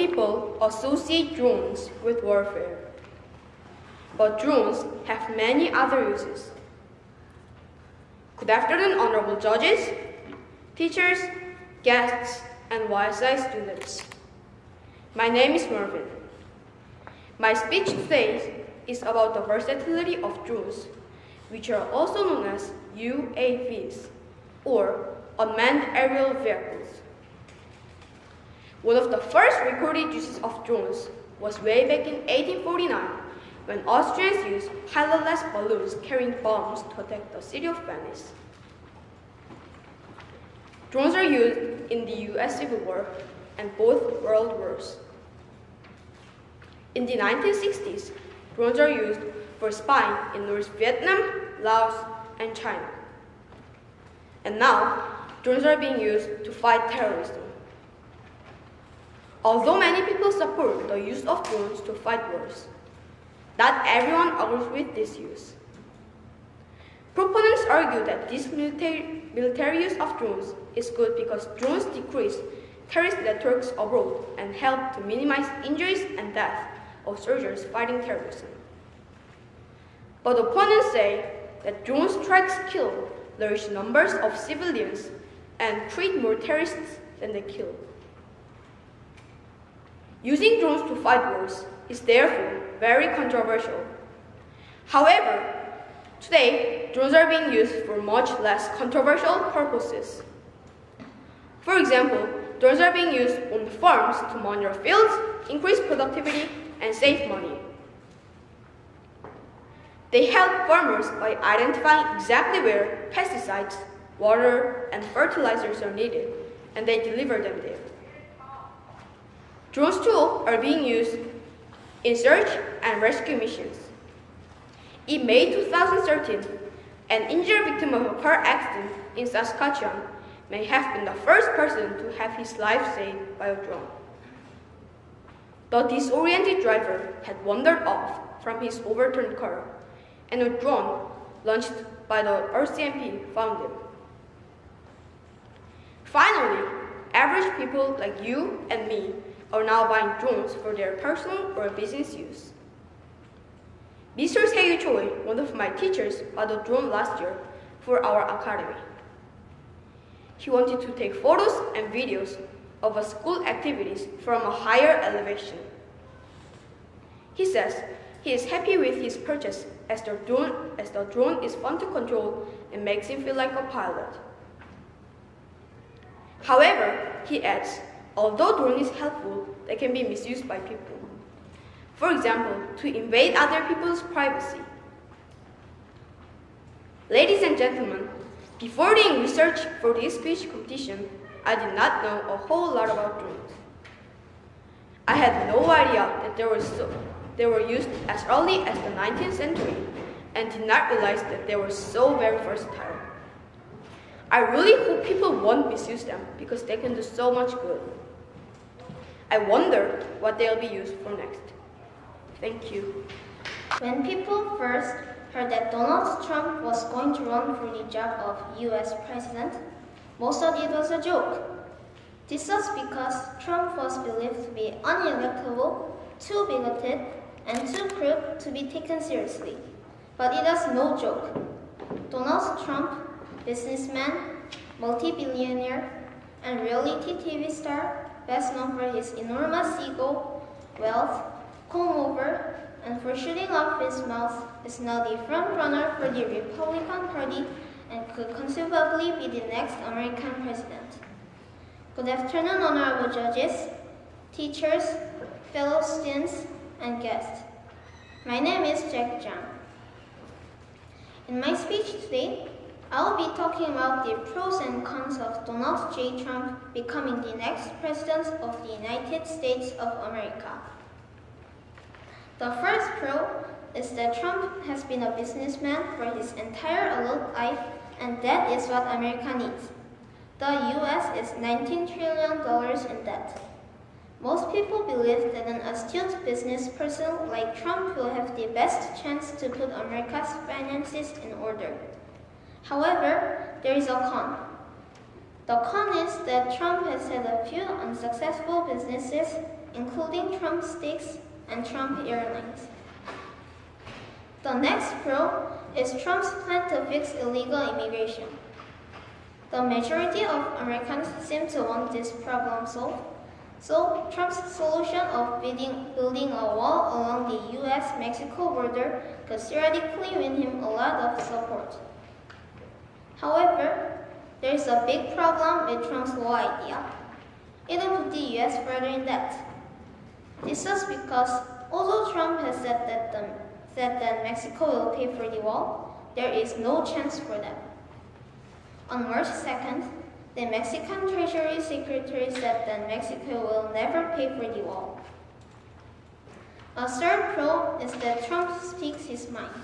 people associate drones with warfare, but drones have many other uses. Good afternoon, honorable judges, teachers, guests, and YSI students. My name is Marvin. My speech today is about the versatility of drones, which are also known as UAVs, or unmanned aerial vehicles. One of the first recorded uses of drones was way back in 1849, when Austrians used pilotless balloons carrying bombs to attack the city of Venice. Drones are used in the US Civil War and both World Wars. In the 1960s, drones are used for spying in North Vietnam, Laos, and China. And now, drones are being used to fight terrorism. Although many people support the use of drones to fight wars, not everyone agrees with this use. Proponents argue that this military use of drones is good because drones decrease terrorist networks abroad and help to minimize injuries and death of soldiers fighting terrorism. But opponents say that drone strikes kill large numbers of civilians and treat more terrorists than they kill. Using drones to fight wars is therefore very controversial. However, today, drones are being used for much less controversial purposes. For example, drones are being used on farms to monitor fields, increase productivity, and save money. They help farmers by identifying exactly where pesticides, water, and fertilizers are needed, and they deliver them there. Drones too are being used in search and rescue missions. In May 2013, an injured victim of a car accident in Saskatchewan may have been the first person to have his life saved by a drone. The disoriented driver had wandered off from his overturned car, and a drone launched by the RCMP found him. Finally, average people like you and me are now buying drones for their personal or business use. Mr. Seo Choi, one of my teachers, bought a drone last year for our academy. He wanted to take photos and videos of a school activities from a higher elevation. He says he is happy with his purchase as the drone is fun to control and makes him feel like a pilot. However, he adds, although drone is helpful, they can be misused by people. For example, to invade other people's privacy. Ladies and gentlemen, before doing research for this speech competition, I did not know a whole lot about drones. I had no idea that they were used as early as the 19th century and did not realize that they were so very versatile. I really hope people won't misuse them because they can do so much good. I wonder what they'll be used for next. Thank you. When people first heard that Donald Trump was going to run for the job of US president, most thought it was a joke. This was because Trump was believed to be unelectable, too bigoted, and too crooked to be taken seriously. But it was no joke. Donald Trump, businessman, multi-billionaire, and reality TV star, best known for his enormous ego, wealth, comb-over, and for shooting off his mouth, is now the front-runner for the Republican Party and could conceivably be the next American president. Good afternoon, honorable judges, teachers, fellow students, and guests. My name is Jack Jang. In my speech today, I will be talking about the pros and cons of Donald J. Trump becoming the next president of the United States of America. The first pro is that Trump has been a businessman for his entire adult life, and that is what America needs. The US is $19 trillion in debt. Most people believe that an astute business person like Trump will have the best chance to put America's finances in order. However, there is a con. The con is that Trump has had a few unsuccessful businesses including Trump Steaks and Trump Airlines. The next pro is Trump's plan to fix illegal immigration. The majority of Americans seem to want this problem solved, so Trump's solution of building a wall along the US-Mexico border could theoretically win him a lot of support. However, there is a big problem with Trump's wall idea. It will put the US further in debt. This is because although Trump has said that Mexico will pay for the wall, there is no chance for that. On March 2nd, the Mexican Treasury Secretary said that Mexico will never pay for the wall. A third pro is that Trump speaks his mind.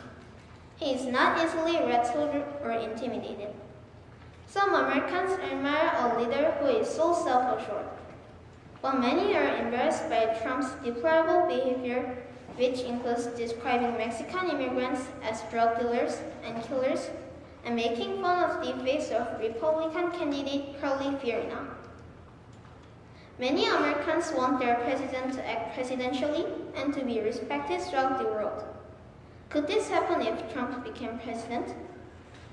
He is not easily rattled or intimidated. Some Americans admire a leader who is so self-assured, while many are embarrassed by Trump's deplorable behavior, which includes describing Mexican immigrants as drug dealers and killers, and making fun of the face of Republican candidate Carly Fiorina. Many Americans want their president to act presidentially and to be respected throughout the world. Could this happen if Trump became president?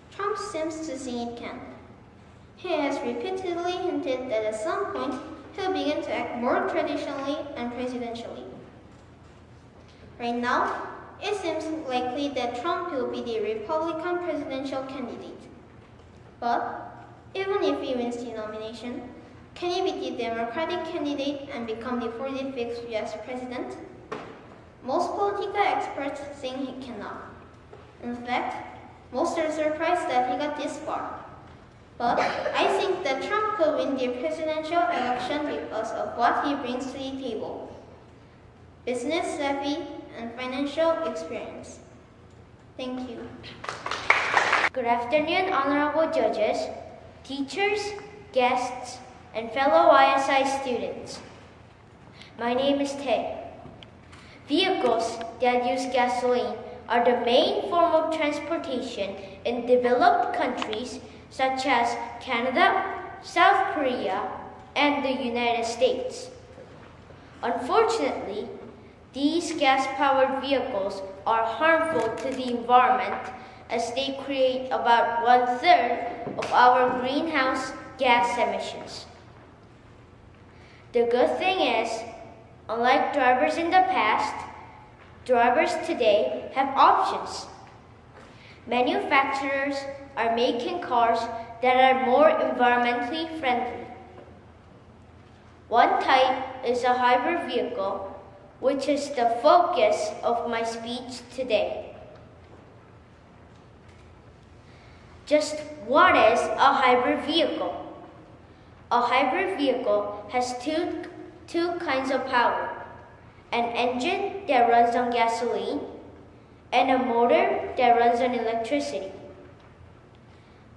Trump seems to think it can. He has repeatedly hinted that at some point he'll begin to act more traditionally and presidentially. Right now, it seems likely that Trump will be the Republican presidential candidate. But even if he wins the nomination, can he be the Democratic candidate and become the 45th US president? Most political experts think he cannot. In fact, most are surprised that he got this far. But I think that Trump could win the presidential election because of what he brings to the table: business savvy and financial experience. Thank you. Good afternoon, honorable judges, teachers, guests, and fellow ISI students. My name is Tae. Vehicles that use gasoline are the main form of transportation in developed countries such as Canada, South Korea, and the United States. Unfortunately, these gas-powered vehicles are harmful to the environment as they create about 1/3 of our greenhouse gas emissions. The good thing is, unlike drivers in the past, drivers today have options. Manufacturers are making cars that are more environmentally friendly. One type is a hybrid vehicle, which is the focus of my speech today. Just what is a hybrid vehicle? A hybrid vehicle has two kinds of power: an engine that runs on gasoline and a motor that runs on electricity.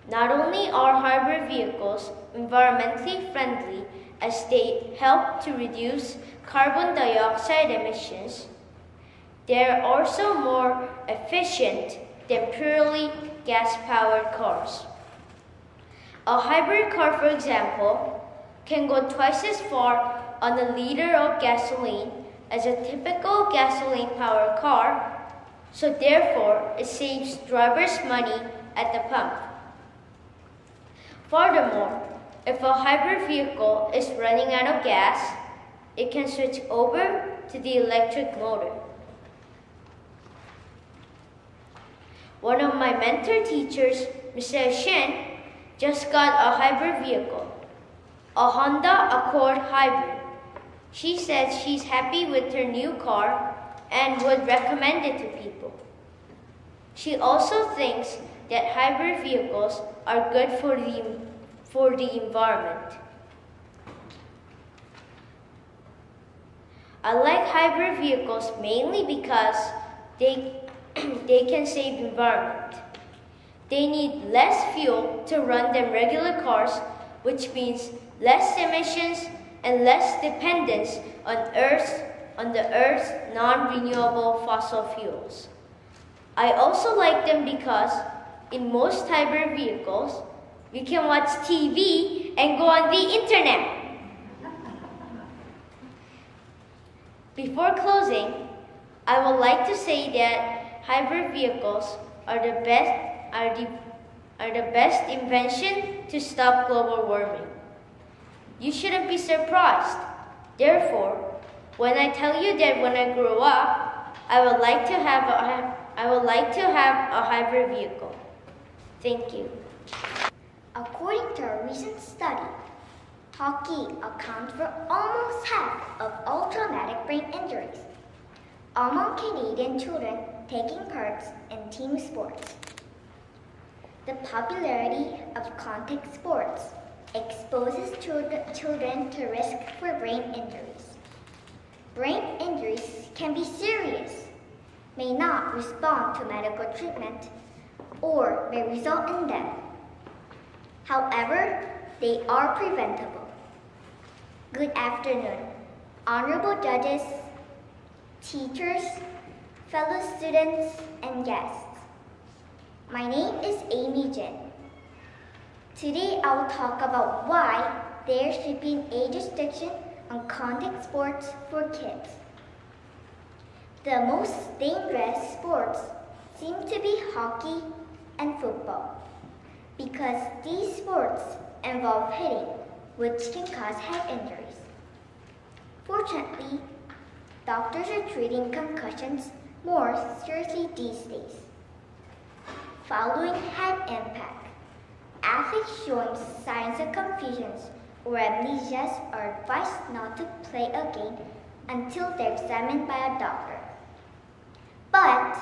Not only are hybrid vehicles environmentally friendly as they help to reduce carbon dioxide emissions, they are also more efficient than purely gas-powered cars. A hybrid car, for example, can go twice as far on a liter of gasoline as a typical gasoline-powered car, so therefore it saves drivers money at the pump. Furthermore, if a hybrid vehicle is running out of gas, it can switch over to the electric motor. One of my mentor teachers, Mrs. Shen, just got a hybrid vehicle, a Honda Accord hybrid. She said she's happy with her new car and would recommend it to people. She also thinks that hybrid vehicles are good for the environment. I like hybrid vehicles mainly because they can save environment. They need less fuel to run than regular cars, which means less emissions and less dependence on the Earth's non-renewable fossil fuels. I also like them because in most hybrid vehicles, we can watch TV and go on the internet. Before closing, I would like to say that hybrid vehicles are the best invention to stop global warming. You shouldn't be surprised. Therefore, when I tell you that when I grow up, I would like to have a hybrid vehicle. Thank you. According to a recent study, hockey accounts for almost half of all traumatic brain injuries among Canadian children taking part in team sports. The popularity of contact sports exposes children to risk for brain injuries. Brain injuries can be serious, may not respond to medical treatment, or may result in death. However, they are preventable. Good afternoon, honorable judges, teachers, fellow students, and guests. My name is Amy Jin. Today I will talk about why there should be an age restriction on contact sports for kids. The most dangerous sports seem to be hockey and football because these sports involve hitting, which can cause head injuries. Fortunately, doctors are treating concussions more seriously these days. Following head impact, athletes showing signs of confusions or amnesias are advised not to play a game until they're examined by a doctor. But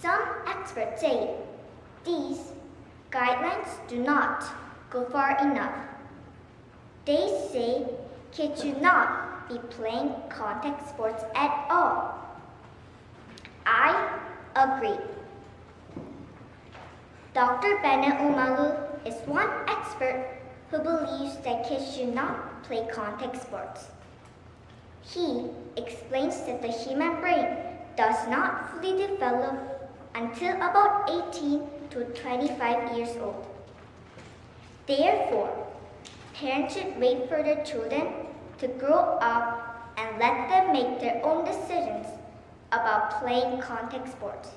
some experts say these guidelines do not go far enough. They say kids should not be playing contact sports at all. I agree. Dr. Bennett Omalu is one expert who believes that kids should not play contact sports. He explains that the human brain does not fully develop until about 18 to 25 years old. Therefore, parents should wait for their children to grow up and let them make their own decisions about playing contact sports.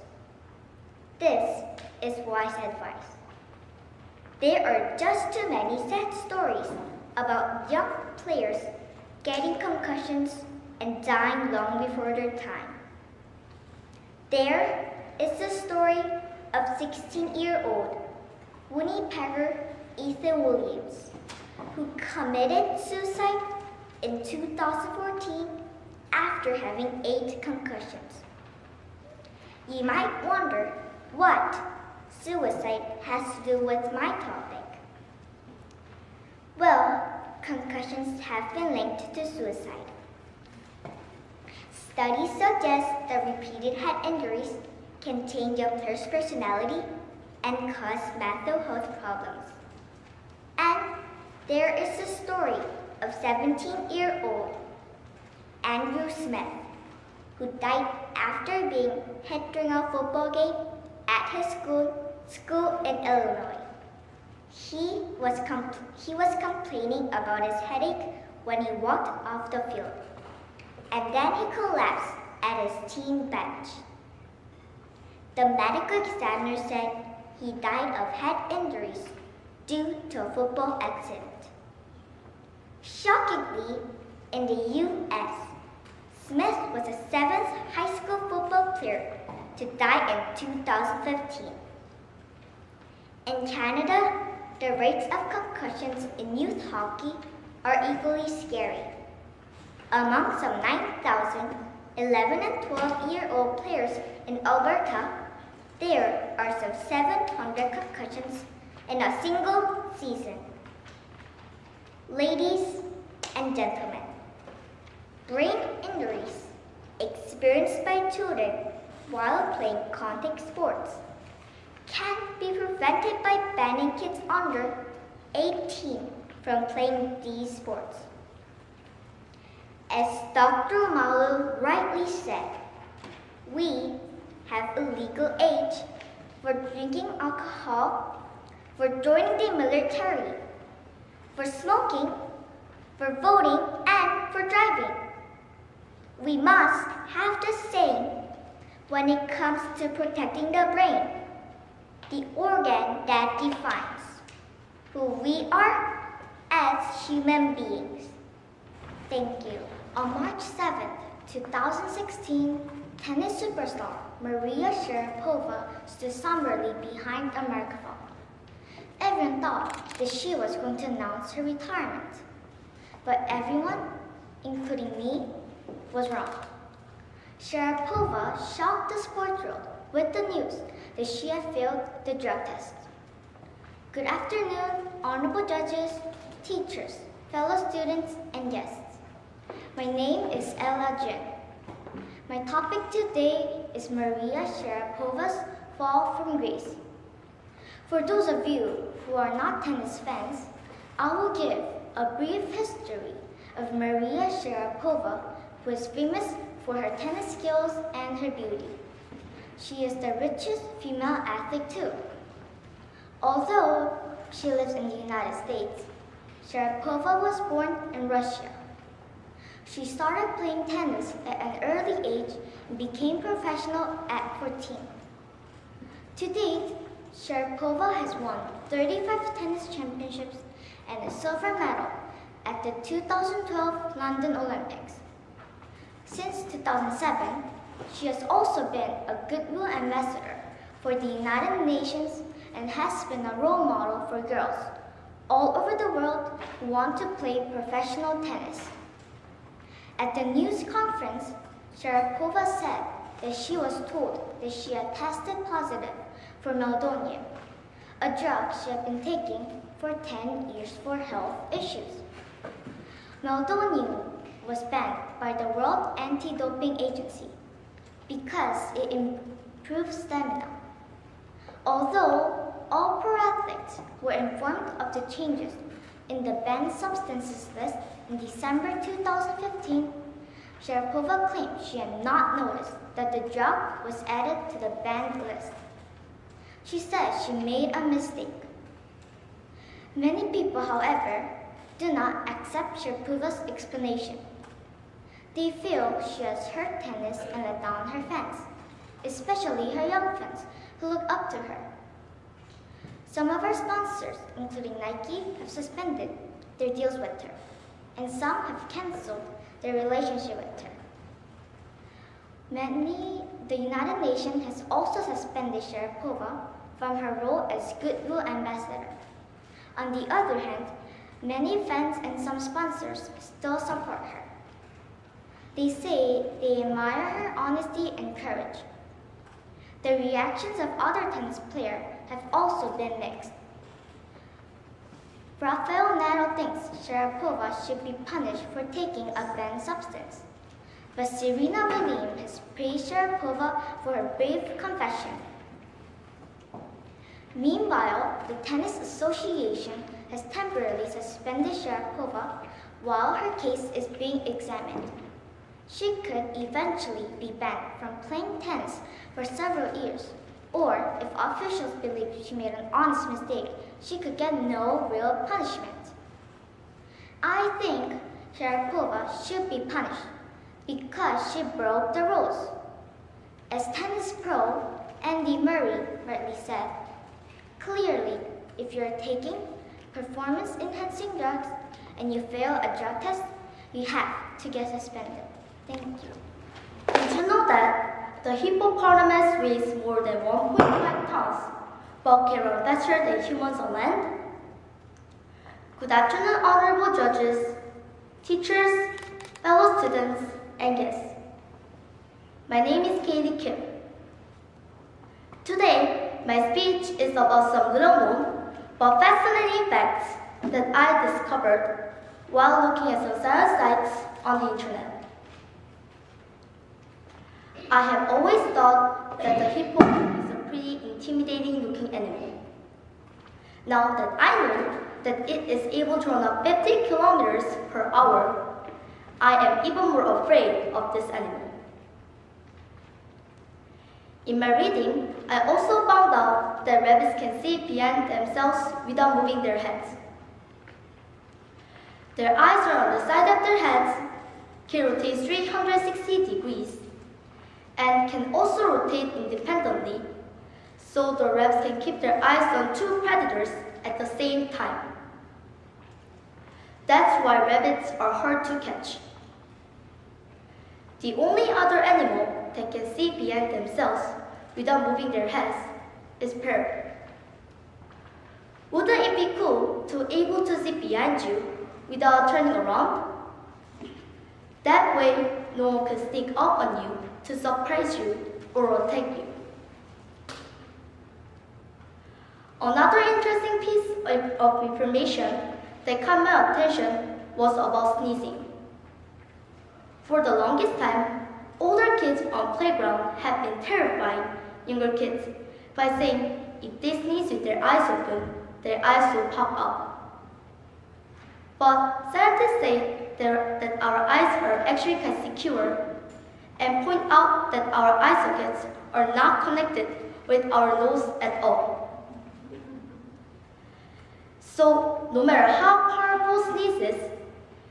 This is wise advice. There are just too many sad stories about young players getting concussions and dying long before their time. There is the story of 16-year-old Winnipegger Ethan Williams, who committed suicide in 2014 after having 8 concussions. You might wonder what suicide has to do with my topic. Well, concussions have been linked to suicide. Studies suggest that repeated head injuries can change a player's personality and cause mental health problems. And there is the story of 17-year-old Andrew Smith, who died after being hit during a football game at his school in Illinois. He was complaining about his headache when he walked off the field, and then he collapsed at his team bench. The medical examiner said he died of head injuries due to a football accident. Shockingly, in the U.S., Smith was the 7th high school football player to die in 2015. In Canada, the rates of concussions in youth hockey are equally scary. Among some 9,000 11 and 12-year-old players in Alberta, there are some 700 concussions in a single season. Ladies and gentlemen, brain injuries experienced by children while playing contact sports can be prevented by banning kids under 18 from playing these sports. As Dr. Malu rightly said, we have a legal age for drinking alcohol, for joining the military, for smoking, for voting, and for driving. We must have the same when it comes to protecting the brain, the organ that defines who we are as human beings. Thank you. On March 7, 2016, tennis superstar Maria Sharapova stood somberly behind a microphone. Everyone thought that she was going to announce her retirement. But everyone, including me, was wrong. Sharapova shocked the sports world with the news that she had failed the drug test. Good afternoon, honorable judges, teachers, fellow students, and guests. My name is Ella Jen. My topic today is Maria Sharapova's fall from grace. For those of you who are not tennis fans, I will give a brief history of Maria Sharapova, who is famous for her tennis skills and her beauty. She is the richest female athlete too. Although she lives in the United States, Sharapova was born in Russia. She started playing tennis at an early age and became professional at 14. To date, Sharapova has won 35 tennis championships and a silver medal at the 2012 London Olympics. Since 2007, she has also been a goodwill ambassador for the United Nations and has been a role model for girls all over the world who want to play professional tennis. At the news conference, Sharapova said that she was told that she had tested positive for meldonium, a drug she had been taking for 10 years for health issues. Meldonium was banned by the World Anti-Doping Agency because it improves stamina. Although all pro athletes were informed of the changes in the banned substances list in December 2015, Sharapova claimed she had not noticed that the drug was added to the banned list. She said she made a mistake. Many people, however, do not accept Sharapova's explanation. They feel she has hurt tennis and let down her fans, especially her young fans who look up to her. Some of her sponsors, including Nike, have suspended their deals with her, and some have cancelled their relationship with her. The United Nations has also suspended Sharapova from her role as goodwill ambassador. On the other hand, many fans and some sponsors still support her. They say they admire her honesty and courage. The reactions of other tennis players have also been mixed. Rafael Nadal thinks Sharapova should be punished for taking a banned substance, but Serena Williams has praised Sharapova for her brave confession. Meanwhile, the Tennis Association has temporarily suspended Sharapova while her case is being examined. She could eventually be banned from playing tennis for several years, or if officials believe she made an honest mistake, she could get no real punishment. I think Sharapova should be punished because she broke the rules. As tennis pro Andy Murray rightly said, clearly, if you're taking performance-enhancing drugs and you fail a drug test, you have to get suspended. Thank you. Did you know that the hippopotamus weighs more than 1.5 tons, but can run faster than humans on land? Good afternoon, honorable judges, teachers, fellow students, and guests. My name is Katie Kim. Today, my speech is about some little-known but fascinating facts that I discovered while looking at some science sites on the internet. I have always thought that the hippo is a pretty intimidating-looking animal. Now that I know that it is able to run up 50 kilometers per hour, I am even more afraid of this animal. In my reading, I also found out that rabbits can see behind themselves without moving their heads. Their eyes are on the side of their heads, can rotate 360 degrees and can also rotate independently, so the rabbits can keep their eyes on two predators at the same time. That's why rabbits are hard to catch. The only other animal that can see behind themselves without moving their heads is parrot. Wouldn't it be cool to be able to see behind you without turning around? That way, no one can sneak up on you to surprise you or attack you. Another interesting piece of information that caught my attention was about sneezing. For the longest time, older kids on playground have been terrifying younger kids by saying if they sneeze with their eyes open, their eyes will pop up. But scientists say that our eyes are actually quite secure and point out that our eye sockets are not connected with our nose at all. So, no matter how powerful sneeze is,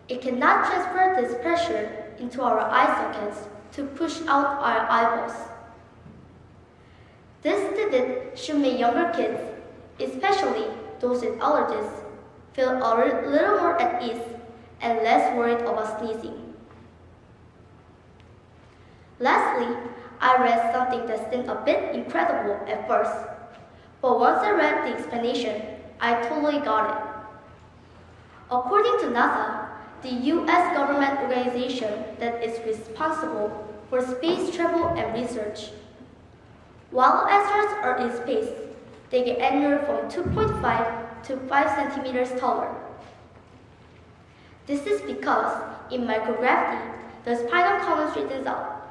it cannot transfer this pressure into our eye sockets to push out our eyeballs. This tidbit should make younger kids, especially those with allergies, feel a little more at ease and less worried about sneezing. Lastly, I read something that seemed a bit incredible at first, but once I read the explanation, I totally got it. According to NASA, the US government organization that is responsible for space travel and research, while astronauts are in space, they get anywhere from 2.5 to 5 centimeters taller. This is because, in microgravity, the spinal column straightens out.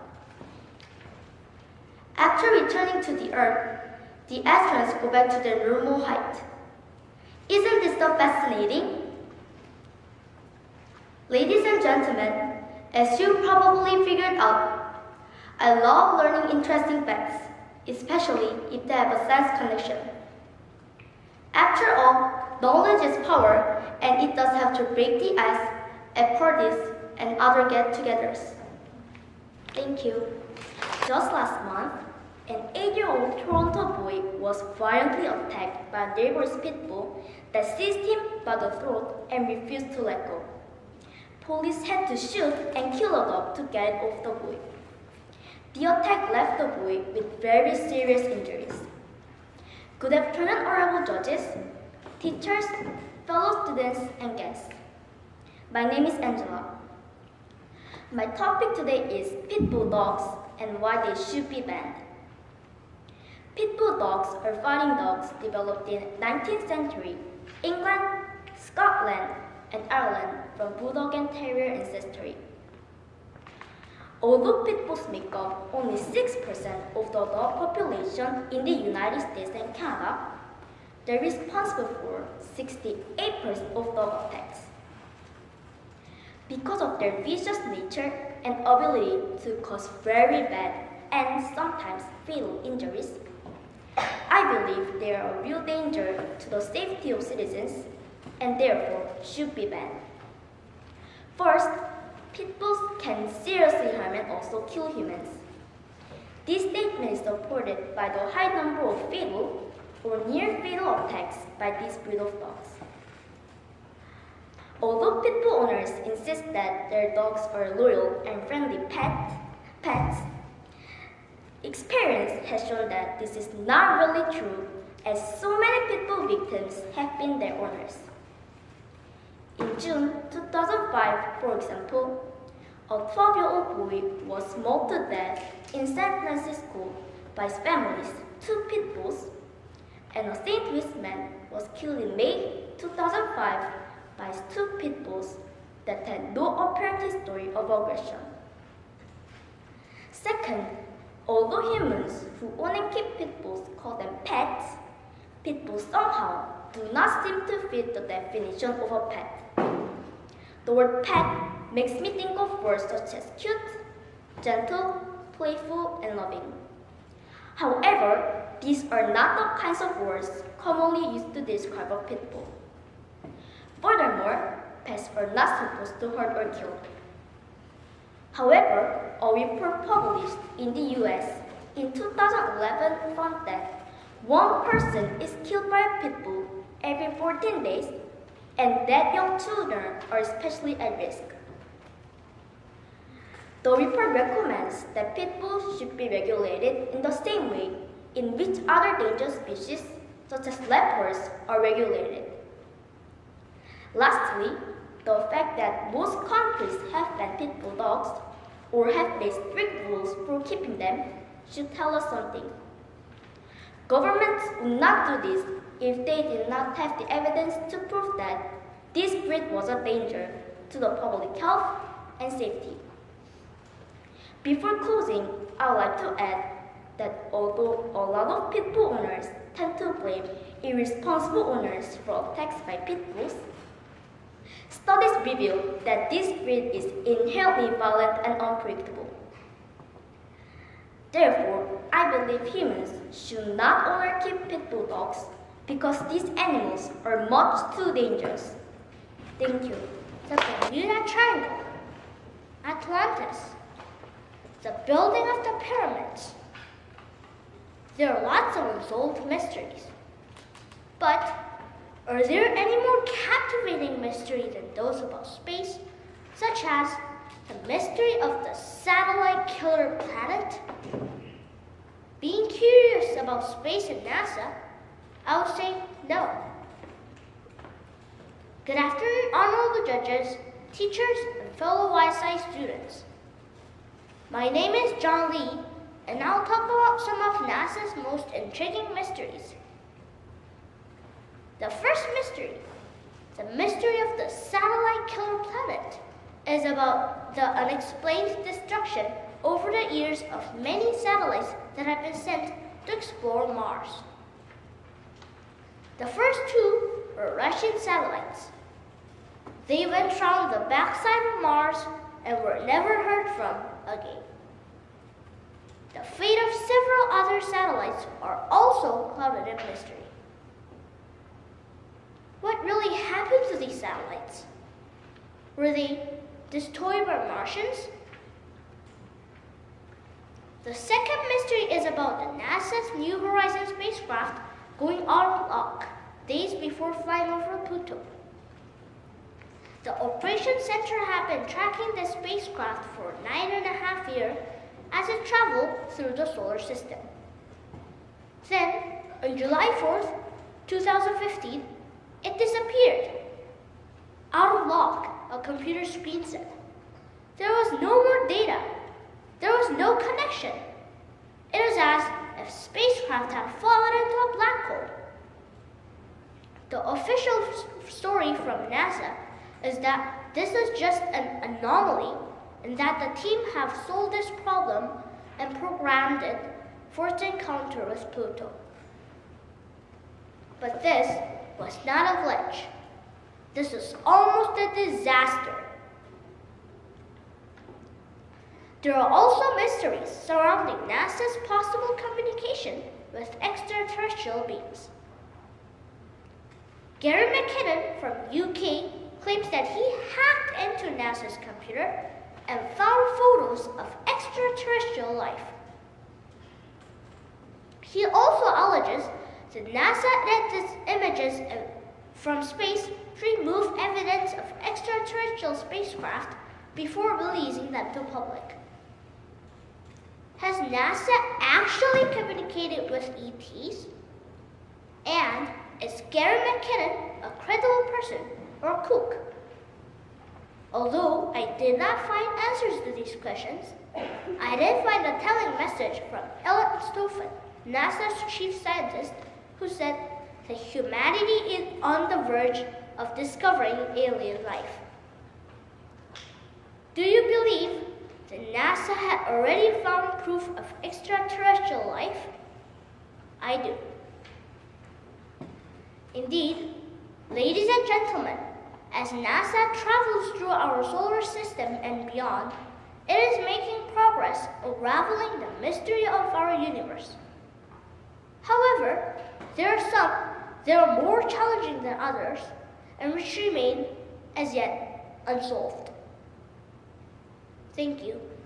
After returning to the Earth, the astronauts go back to their normal height. Isn't this stuff fascinating? Ladies and gentlemen, as you probably figured out, I love learning interesting facts, especially if they have a science connection. After all, knowledge is power, and it does have to break the ice at parties and other get-togethers. Thank you. Just last month, an 8-year-old Toronto boy was violently attacked by a neighbor's pit bull that seized him by the throat and refused to let go. Police had to shoot and kill a dog to get it off the boy. The attack left the boy with very serious injuries. Good afternoon, honorable judges, teachers, fellow students, and guests. My name is Angela. My topic today is pit bull dogs and why they should be banned. Pit bull dogs are fighting dogs developed in 19th century England, Scotland, and Ireland from bulldog and terrier ancestry. Although pit bulls make up only 6% of the dog population in the United States and Canada, they're responsible for 68% of dog attacks. Because of their vicious nature and ability to cause very bad and sometimes fatal injuries, I believe they are a real danger to the safety of citizens and therefore should be banned. First, pit bulls can seriously harm and also kill humans. This statement is supported by the high number of fatal or near-fatal attacks by this breed of dogs. Although pit bull owners insist that their dogs are loyal and friendly pets, experience has shown that this is not really true, as so many pit bull victims have been their owners. In June 2005, for example, a 12-year-old boy was mauled to death in San Francisco by his family's 2 pit bulls, and a St. Louis man was killed in May 2005 by his 2 pit bulls that had no apparent history of aggression. Second, although humans who own and keep pit bulls call them pets, pit bulls somehow do not seem to fit the definition of a pet. The word pet makes me think of words such as cute, gentle, playful, and loving. However, these are not the kinds of words commonly used to describe a pit bull. Furthermore, pets are not supposed to hurt or kill. However, a report published in the US in 2011 found that one person is killed by a pit bull every 14 days, and that young children are especially at risk. The report recommends that pit bulls should be regulated in the same way in which other dangerous species, such as leopards, are regulated. Lastly, the fact that most countries have banned pit bull dogs or have made strict rules for keeping them should tell us something. Governments would not do this if they did not have the evidence to prove that this breed was a danger to the public health and safety. Before closing, I would like to add that although a lot of pit bull owners tend to blame irresponsible owners for attacks by pit bulls, studies reveal that this breed is inherently violent and unpredictable. Therefore, I believe humans should not only keep pit bull dogs because these animals are much too dangerous. Thank you. The Bermuda Triangle, Atlantis, the building of the pyramids. There are lots of unsolved mysteries. But are there any more captivating mysteries than those about space, such as the mystery of the satellite killer planet? Being curious about space and NASA, I would say no. Good afternoon, honorable judges, teachers, and fellow YSI students. My name is John Lee, and I'll talk about some of NASA's most intriguing mysteries. The first mystery, the mystery of the satellite killer planet, is about the unexplained destruction over the years of many satellites that have been sent to explore Mars. The first two were Russian satellites. They went round the backside of Mars and were never heard from again. The fate of several other satellites are also clouded in mystery. What really happened to these satellites? Were they destroyed by Martians? The second mystery is about the NASA's New Horizons spacecraft going out of luck days before flying over Pluto. The Operations Center had been tracking the spacecraft for 9.5 years as it traveled through the solar system. Then, on July 4th, 2015, it disappeared. Out of luck, a computer screen said. There was no more data. There was no connection. It was as if spacecraft had fallen into a black hole. The official story from NASA is that this is just an anomaly and that the team have solved this problem and programmed it for its encounter with Pluto. But this was not a glitch. This was almost a disaster. There are also mysteries surrounding NASA's possible communication with extraterrestrial beings. Gary McKinnon from UK claims that he hacked into NASA's computer and found photos of extraterrestrial life. He also alleges that NASA edited images from space to remove evidence of extraterrestrial spacecraft before releasing them to public. Has NASA actually communicated with ETs? And is Gary McKinnon a credible person or a kook? Although I did not find answers to these questions, I did find a telling message from Ellen Stoffen, NASA's chief scientist, who said that humanity is on the verge of discovering alien life. Do you believe that NASA had already found proof of extraterrestrial life? I do. Indeed, ladies and gentlemen, as NASA travels through our solar system and beyond, it is making progress unraveling the mystery of our universe. However, there are some that are more challenging than others and which remain as yet unsolved. Thank Thank you.